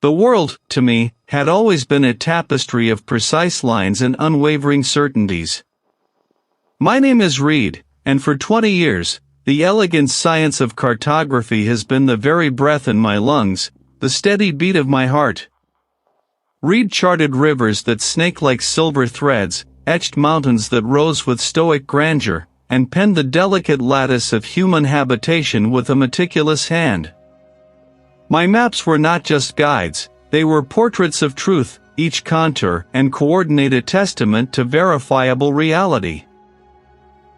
The world, to me, had always been a tapestry of precise lines and unwavering certainties. My name is Reid, and for 20 years, the elegant science of cartography has been the very breath in my lungs, the steady beat of my heart. Reid charted rivers that snake like silver threads, etched mountains that rose with stoic grandeur, and penned the delicate lattice of human habitation with a meticulous hand. My maps were not just guides, they were portraits of truth, each contour and coordinate a testament to verifiable reality.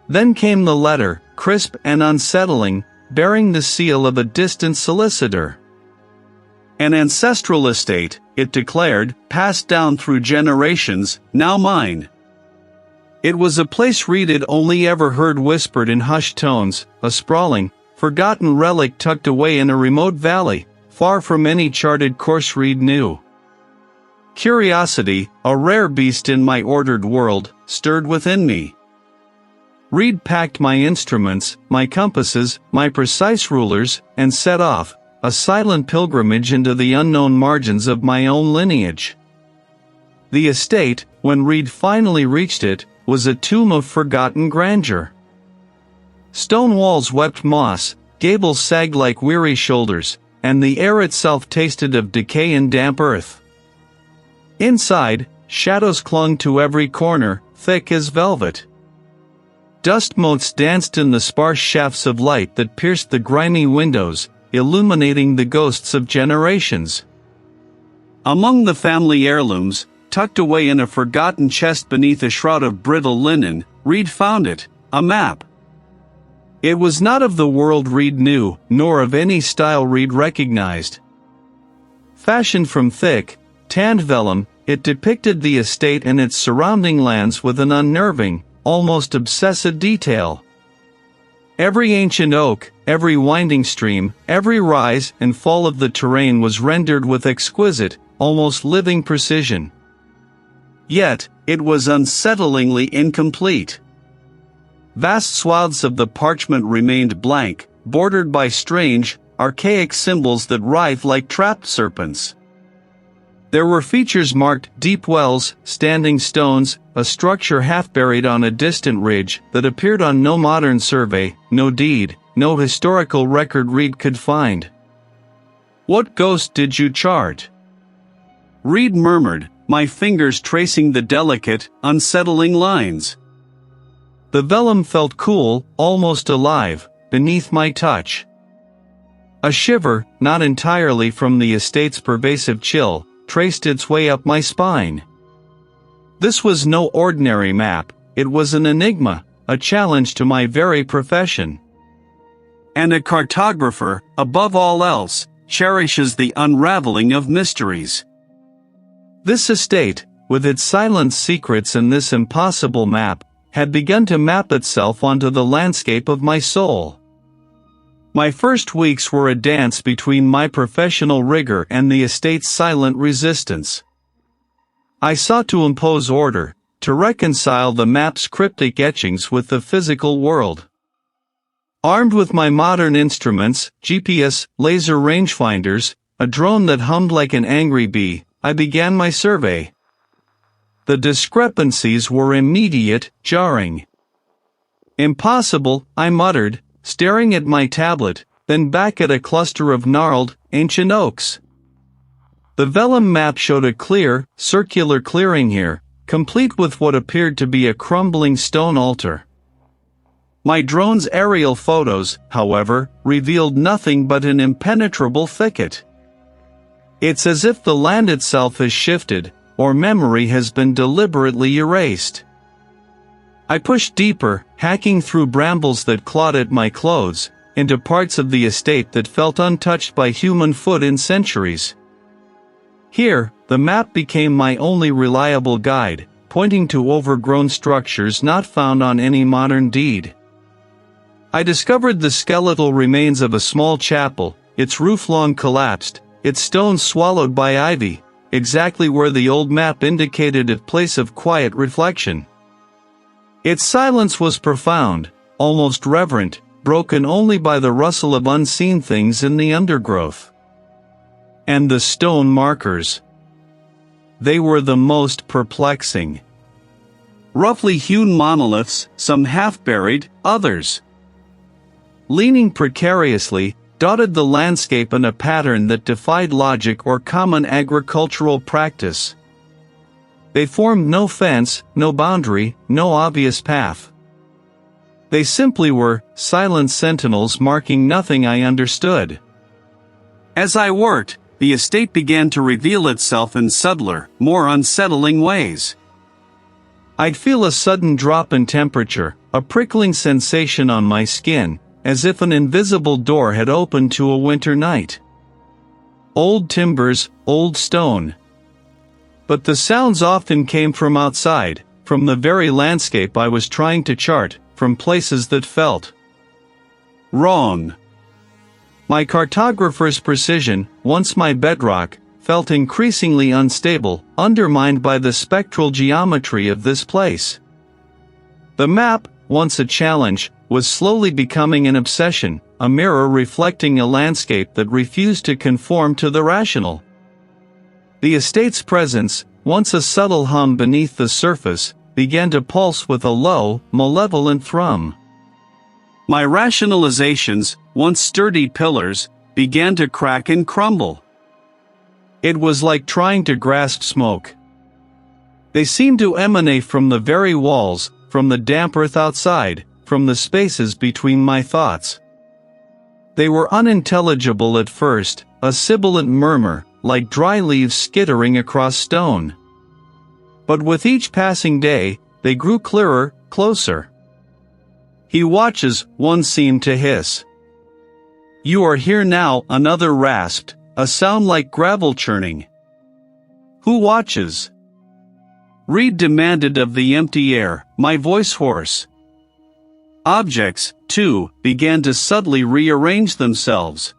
Then came the letter, crisp and unsettling, bearing the seal of a distant solicitor. An ancestral estate, it declared, passed down through generations, now mine. It was a place Reid had only ever heard whispered in hushed tones, a sprawling, forgotten relic tucked away in a remote valley, far from any charted course Reid knew. Curiosity, a rare beast in my ordered world, stirred within me. Reid packed my instruments, my compasses, my precise rulers, and set off, a silent pilgrimage into the unknown margins of my own lineage. The estate, when Reid finally reached it, was a tomb of forgotten grandeur. Stone walls wept moss, gables sagged like weary shoulders, and the air itself tasted of decay and damp earth. Inside, shadows clung to every corner, thick as velvet. Dust motes danced in the sparse shafts of light that pierced the grimy windows, illuminating the ghosts of generations. Among the family heirlooms, tucked away in a forgotten chest beneath a shroud of brittle linen, Reid found it, a map. It was not of the world Reid knew, nor of any style Reid recognized. Fashioned from thick, tanned vellum, it depicted the estate and its surrounding lands with an unnerving, almost obsessive detail. Every ancient oak, every winding stream, every rise and fall of the terrain was rendered with exquisite, almost living precision. Yet, it was unsettlingly incomplete. Vast swaths of the parchment remained blank, bordered by strange, archaic symbols that writhed like trapped serpents. There were features marked deep wells, standing stones, a structure half buried on a distant ridge that appeared on no modern survey, no deed, no historical record Reid could find. "What ghost did you chart?" Reid murmured, my fingers tracing the delicate, unsettling lines. The vellum felt cool, almost alive, beneath my touch. A shiver, not entirely from the estate's pervasive chill, traced its way up my spine. This was no ordinary map, it was an enigma, a challenge to my very profession. And a cartographer, above all else, cherishes the unraveling of mysteries. This estate, with its silent secrets and this impossible map, had begun to map itself onto the landscape of my soul. My first weeks were a dance between my professional rigor and the estate's silent resistance. I sought to impose order, to reconcile the map's cryptic etchings with the physical world. Armed with my modern instruments, GPS, laser rangefinders, a drone that hummed like an angry bee, I began my survey. The discrepancies were immediate, jarring. "Impossible," I muttered, staring at my tablet, then back at a cluster of gnarled, ancient oaks. The vellum map showed a clear, circular clearing here, complete with what appeared to be a crumbling stone altar. My drone's aerial photos, however, revealed nothing but an impenetrable thicket. It's as if the land itself has shifted, or memory has been deliberately erased. I pushed deeper, hacking through brambles that clawed at my clothes, into parts of the estate that felt untouched by human foot in centuries. Here, the map became my only reliable guide, pointing to overgrown structures not found on any modern deed. I discovered the skeletal remains of a small chapel, its roof long collapsed, its stones swallowed by ivy, exactly where the old map indicated a place of quiet reflection. Its silence was profound, almost reverent, broken only by the rustle of unseen things in the undergrowth. And the stone markers. They were the most perplexing. Roughly hewn monoliths, some half-buried, others leaning precariously, dotted the landscape in a pattern that defied logic or common agricultural practice. They formed no fence, no boundary, no obvious path. They simply were silent sentinels marking nothing I understood. As I worked, the estate began to reveal itself in subtler, more unsettling ways. I'd feel a sudden drop in temperature, a prickling sensation on my skin, as if an invisible door had opened to a winter night. Old timbers, old stone. But the sounds often came from outside, from the very landscape I was trying to chart, from places that felt wrong. My cartographer's precision, once my bedrock, felt increasingly unstable, undermined by the spectral geometry of this place. The map, once a challenge, was slowly becoming an obsession, a mirror reflecting a landscape that refused to conform to the rational. The estate's presence, once a subtle hum beneath the surface, began to pulse with a low, malevolent thrum. My rationalizations, once sturdy pillars, began to crack and crumble. It was like trying to grasp smoke. They seemed to emanate from the very walls, from the damp earth outside, from the spaces between my thoughts. They were unintelligible at first, a sibilant murmur, like dry leaves skittering across stone. But with each passing day, they grew clearer, closer. He watches, one seemed to hiss. You are here now, another rasped, a sound like gravel churning. Who watches? Reid demanded of the empty air, my voice hoarse. Objects, too, began to subtly rearrange themselves.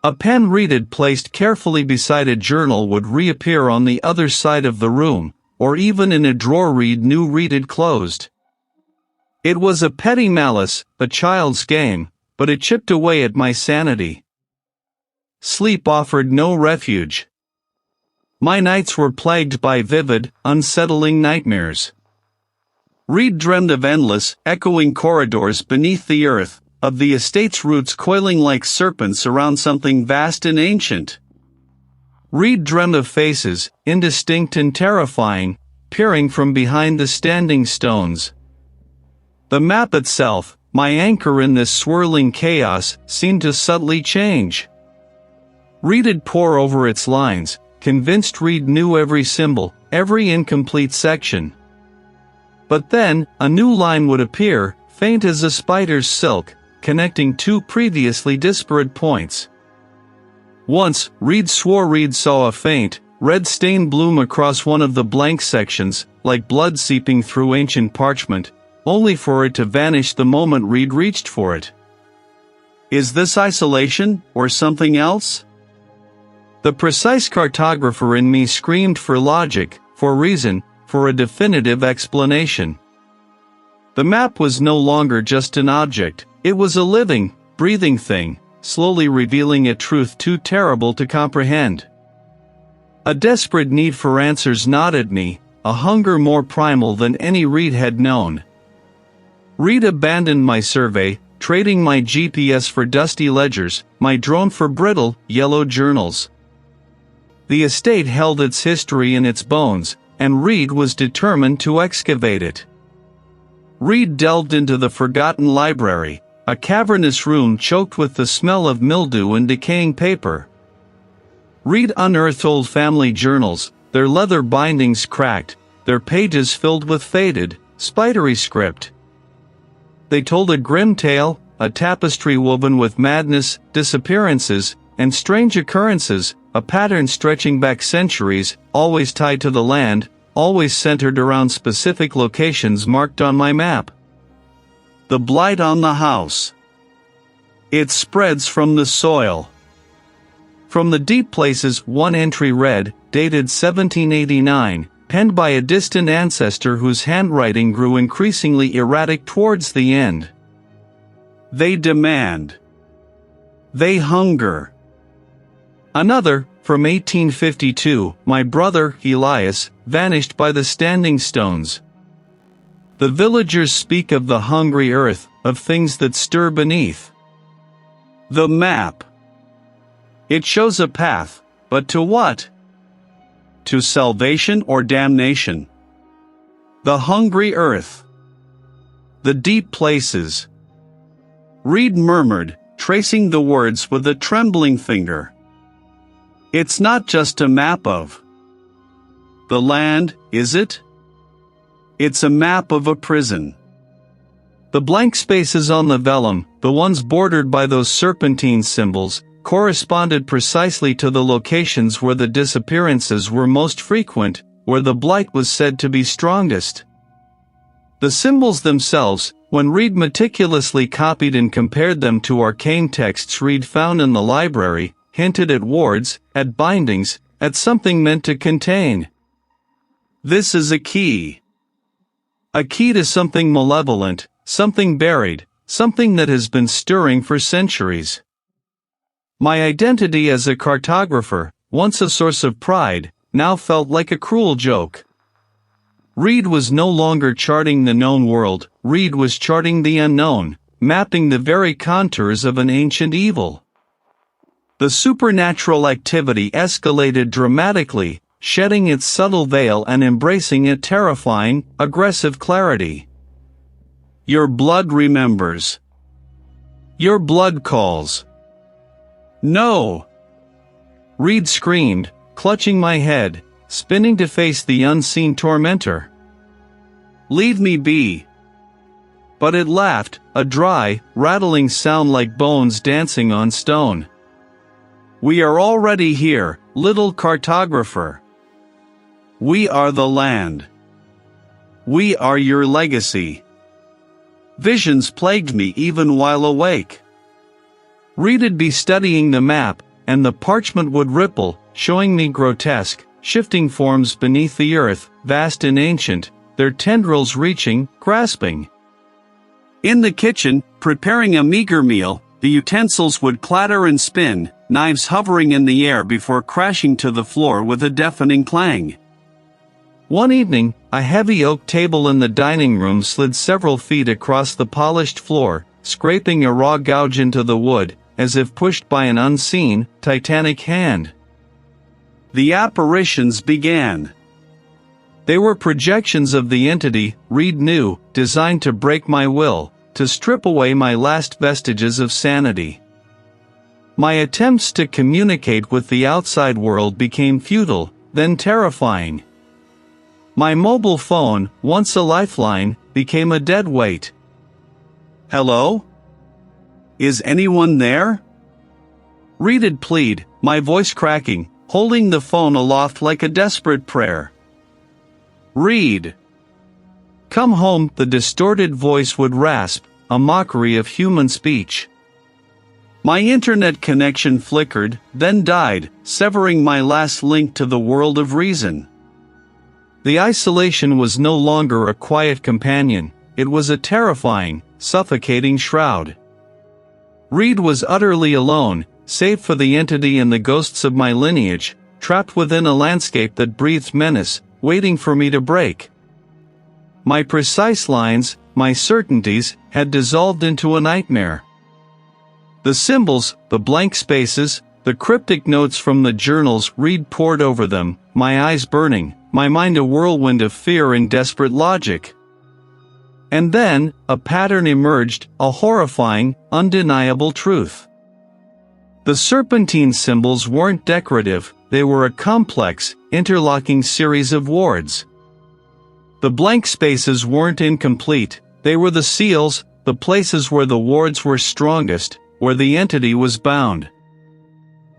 A pen Reid had placed carefully beside a journal would reappear on the other side of the room, or even in a drawer Reid knew Reid had closed. It was a petty malice, a child's game, but it chipped away at my sanity. Sleep offered no refuge. My nights were plagued by vivid, unsettling nightmares. Reid dreamed of endless, echoing corridors beneath the earth, of the estate's roots coiling like serpents around something vast and ancient. Reid dreamed of faces, indistinct and terrifying, peering from behind the standing stones. The map itself, my anchor in this swirling chaos, seemed to subtly change. Reid'd pore over its lines, convinced Reid knew every symbol, every incomplete section. But then, a new line would appear, faint as a spider's silk, connecting two previously disparate points. Once, Reid swore Reid saw a faint, red stain bloom across one of the blank sections, like blood seeping through ancient parchment, only for it to vanish the moment Reid reached for it. Is this isolation, or something else? The precise cartographer in me screamed for logic, for reason, for a definitive explanation. The map was no longer just an object, it was a living, breathing thing, slowly revealing a truth too terrible to comprehend. A desperate need for answers gnawed at me, a hunger more primal than any Reid had known. Reid abandoned my survey, trading my GPS for dusty ledgers, my drone for brittle, yellow journals. The estate held its history in its bones, and Reid was determined to excavate it. Reid delved into the forgotten library, a cavernous room choked with the smell of mildew and decaying paper. Reid unearthed old family journals, their leather bindings cracked, their pages filled with faded, spidery script. They told a grim tale, a tapestry woven with madness, disappearances, and strange occurrences, a pattern stretching back centuries, always tied to the land, always centered around specific locations marked on my map. The blight on the house. It spreads from the soil. From the deep places, one entry read, dated 1789, penned by a distant ancestor whose handwriting grew increasingly erratic towards the end. They demand. They hunger. Another, from 1852, my brother, Elias, vanished by the standing stones. The villagers speak of the hungry earth, of things that stir beneath. The map. It shows a path, but to what? To salvation or damnation? The hungry earth. The deep places. Reid murmured, tracing the words with a trembling finger. It's not just a map of the land, is it? It's a map of a prison. The blank spaces on the vellum, the ones bordered by those serpentine symbols, corresponded precisely to the locations where the disappearances were most frequent, where the blight was said to be strongest. The symbols themselves, when Reid meticulously copied and compared them to arcane texts Reid found in the library, hinted at wards, at bindings, at something meant to contain. This is a key. A key to something malevolent, something buried, something that has been stirring for centuries. My identity as a cartographer, once a source of pride, now felt like a cruel joke. Reid was no longer charting the known world, Reid was charting the unknown, mapping the very contours of an ancient evil. The supernatural activity escalated dramatically, shedding its subtle veil and embracing a terrifying, aggressive clarity. Your blood remembers. Your blood calls. No! Reid screamed, clutching my head, spinning to face the unseen tormentor. Leave me be. But it laughed, a dry, rattling sound like bones dancing on stone. We are already here, little cartographer. We are the land. We are your legacy. Visions plagued me even while awake. Reid'd be studying the map, and the parchment would ripple, showing me grotesque, shifting forms beneath the earth, vast and ancient, their tendrils reaching, grasping. In the kitchen, preparing a meager meal, the utensils would clatter and spin, knives hovering in the air before crashing to the floor with a deafening clang. One evening, a heavy oak table in the dining room slid several feet across the polished floor, scraping a raw gouge into the wood, as if pushed by an unseen, titanic hand. The apparitions began. They were projections of the entity, Reid knew, designed to break my will, to strip away my last vestiges of sanity. My attempts to communicate with the outside world became futile, then terrifying. My mobile phone, once a lifeline, became a dead weight. Hello? Is anyone there? Reid'd plead, my voice cracking, holding the phone aloft like a desperate prayer. Reid! Come home, the distorted voice would rasp, a mockery of human speech. My internet connection flickered, then died, severing my last link to the world of reason. The isolation was no longer a quiet companion, it was a terrifying, suffocating shroud. Reid was utterly alone, save for the entity and the ghosts of my lineage, trapped within a landscape that breathed menace, waiting for me to break. My precise lines, my certainties, had dissolved into a nightmare. The symbols, the blank spaces, the cryptic notes from the journals Reid pored over them, my eyes burning, my mind a whirlwind of fear and desperate logic. And then, a pattern emerged, a horrifying, undeniable truth. The serpentine symbols weren't decorative, they were a complex, interlocking series of wards. The blank spaces weren't incomplete, they were the seals, the places where the wards were strongest, where the entity was bound.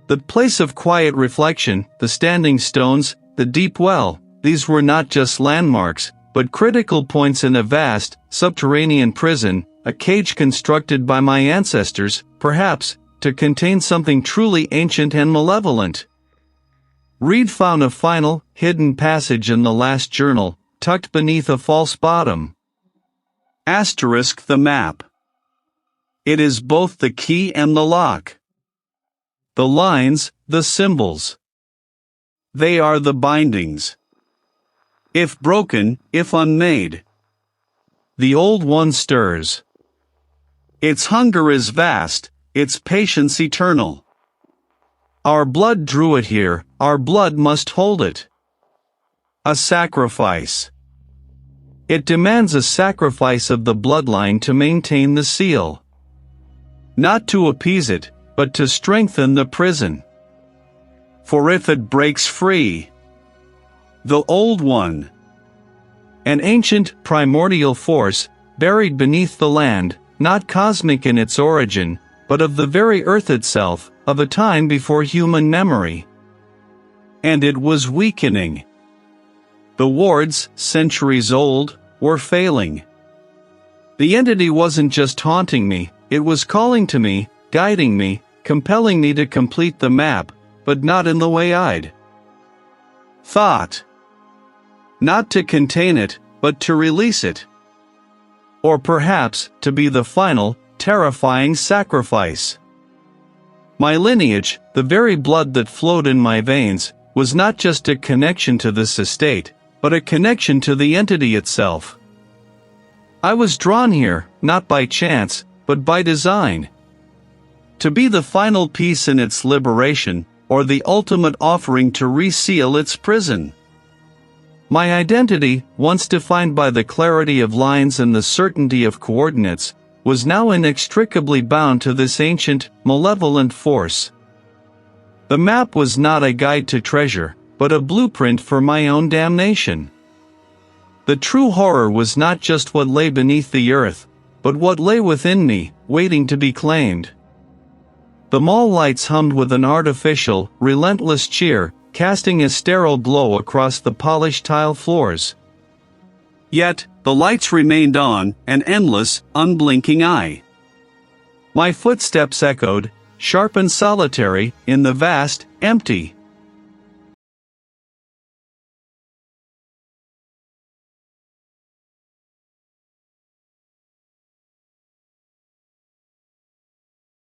The place of quiet reflection, the standing stones, the deep well, these were not just landmarks, but critical points in a vast, subterranean prison, a cage constructed by my ancestors, perhaps, to contain something truly ancient and malevolent. Reid found a final, hidden passage in the last journal, tucked beneath a false bottom. Asterisk the map. It is both the key and the lock. the lines, the symbols. They are the bindings. If broken, if unmade, the old one stirs. Its hunger is vast, its patience eternal. Our blood drew it here, our blood must hold it. A sacrifice. It demands a sacrifice of the bloodline to maintain the seal. Not to appease it, but to strengthen the prison. For if it breaks free, the old one, an ancient, primordial force, buried beneath the land, not cosmic in its origin, but of the very earth itself, of a time before human memory. And it was weakening. The wards, centuries old, were failing. The entity wasn't just haunting me, it was calling to me, guiding me, compelling me to complete the map, but not in the way I'd thought. Not to contain it, but to release it. Or perhaps, to be the final, terrifying sacrifice. My lineage, the very blood that flowed in my veins, was not just a connection to this estate, but a connection to the entity itself. I was drawn here, not by chance, but by design. To be the final piece in its liberation, or the ultimate offering to reseal its prison. My identity, once defined by the clarity of lines and the certainty of coordinates, was now inextricably bound to this ancient, malevolent force. The map was not a guide to treasure, but a blueprint for my own damnation. The true horror was not just what lay beneath the earth, but what lay within me, waiting to be claimed. The mall lights hummed with an artificial, relentless cheer, casting a sterile glow across the polished tile floors. Yet, the lights remained on, an endless, unblinking eye. My footsteps echoed, sharp and solitary, in the vast, empty